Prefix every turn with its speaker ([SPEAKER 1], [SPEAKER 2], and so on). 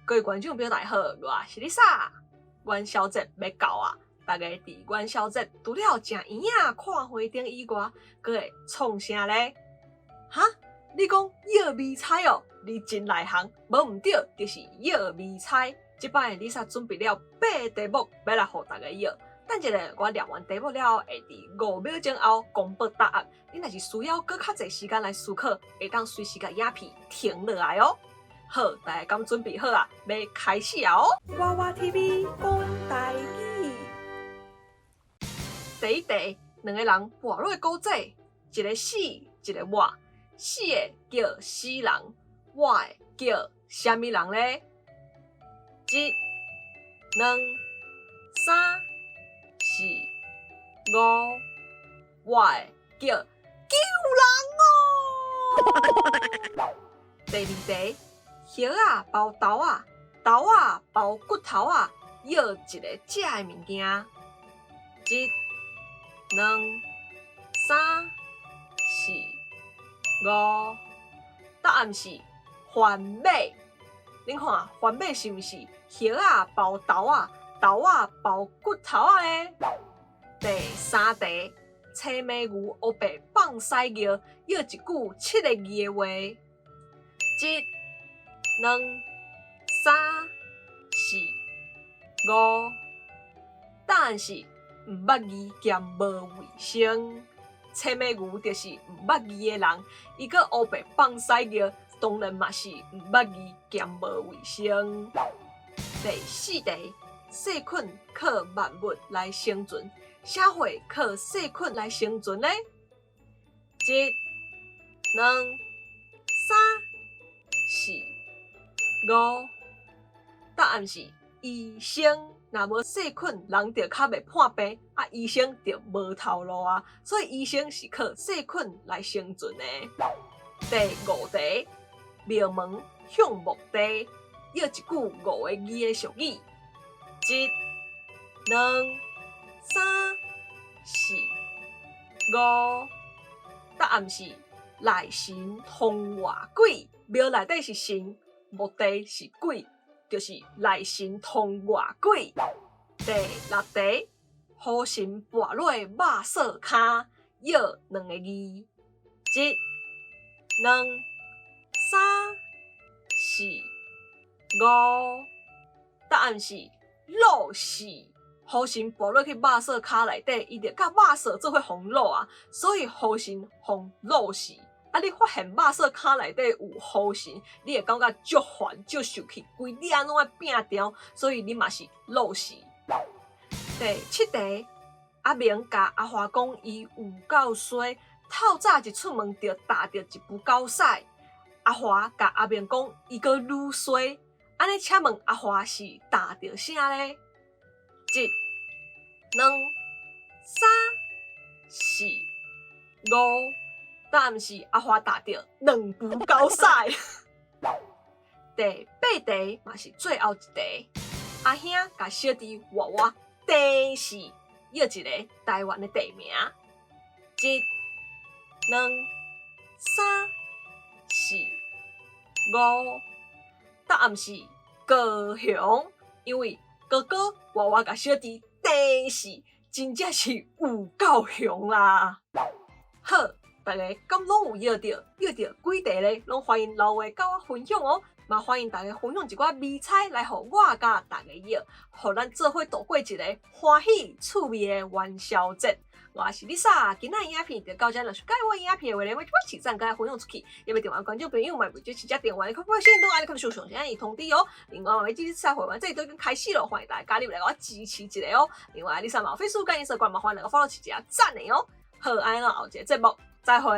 [SPEAKER 1] 各位观众朋友大家好，我是Lisa。元宵节要到啊，大家伫元宵节除了食圆仔、看花灯以外，阁会创啥咧？哈？你讲药味菜哦？你真内行，无毋对，就是药味菜。即摆Lisa准备了8题目要来互大家药。等一下，我念完题目了，会伫5秒钟后公布答案。你若是需要搁较侪时间来思考，会当随时甲影片停落来哦。好，大家敢准备好啊？要开始啊哦！娃娃 TV 讲台语。第一题，两个人跋落古井，一个死，一个活。死的叫死人，活的叫啥物人咧？一、两、三、四、五，活的叫救人哦。第二题。叶啊包豆啊，豆啊包骨头啊，要一个食的物件。一、两、三、四、五，答案是番马。恁看番马是毋是叶啊包豆啊，豆啊包骨头啊咧？第三题，青马牛黑白放屎尿，要一句7个字的话。一、两、三、四、五，答案是毋捌字兼无卫生。青马牛就是毋捌字的人，伊个黑白放屎尿，当然嘛是毋捌字兼无卫生。第四题，细菌靠万物来生存，社会靠细菌来生存呢？一、两、三、四。5，答案是医生。若无细菌，人就较袂破病，啊，医生就无头路啊。所以医生是靠细菌来生存的。第5题，庙门向木地，要一句5个字的俗语。一、两、三、四、5，答案是内神通外鬼。庙内底是神。目的是鬼，就是内神通外鬼。第6题，好神跋落肉臊骹，要2个字。一、两、三、四、5，答案是肉豉。好神跋落去肉臊骹内底，伊就甲肉臊做伙烘肉啊，所以好神烘肉豉。啊！你发现肉臊骹内底有好神，你会感觉足烦、足受气，规日安怎拼掉？所以你嘛是肉豉。第7题，阿明甲阿花讲伊有够衰，透早一出门就踏着一副狗屎。阿花甲阿明讲伊阁愈衰，安尼请问阿花是踏着啥咧？一、两、三、四、5。答案是阿花踏着2副狗屎。第8题嘛是最后一题，阿兄甲小弟娃娃第四，要一个台湾的地名。一、两、三、四、5，答案是高雄，因为哥哥娃娃甲小弟第四，真正是有够雄啦。好。大家敢拢有摇到几题咧？拢欢迎留话甲我分享哦。嘛欢迎大家分享一寡味菜来互我甲大家摇，互咱做伙度过一个欢喜趣味的元宵节。我是Lisa，今仔影片就到这，若是喜欢我影片的话咧，我请赞甲分享出去，也袂电话观众朋友嘛，袂支持加电话，你可不可以先动按你看上上先通知哦。另外，我们这次会员这里都已经开始了，欢迎大家加入来我支持一下哦。另外，Lisa 嘛 Facebook 跟 Instagram 嘛，欢迎大家 follow 一下赞的哦。好，安尼后一个节目。再会。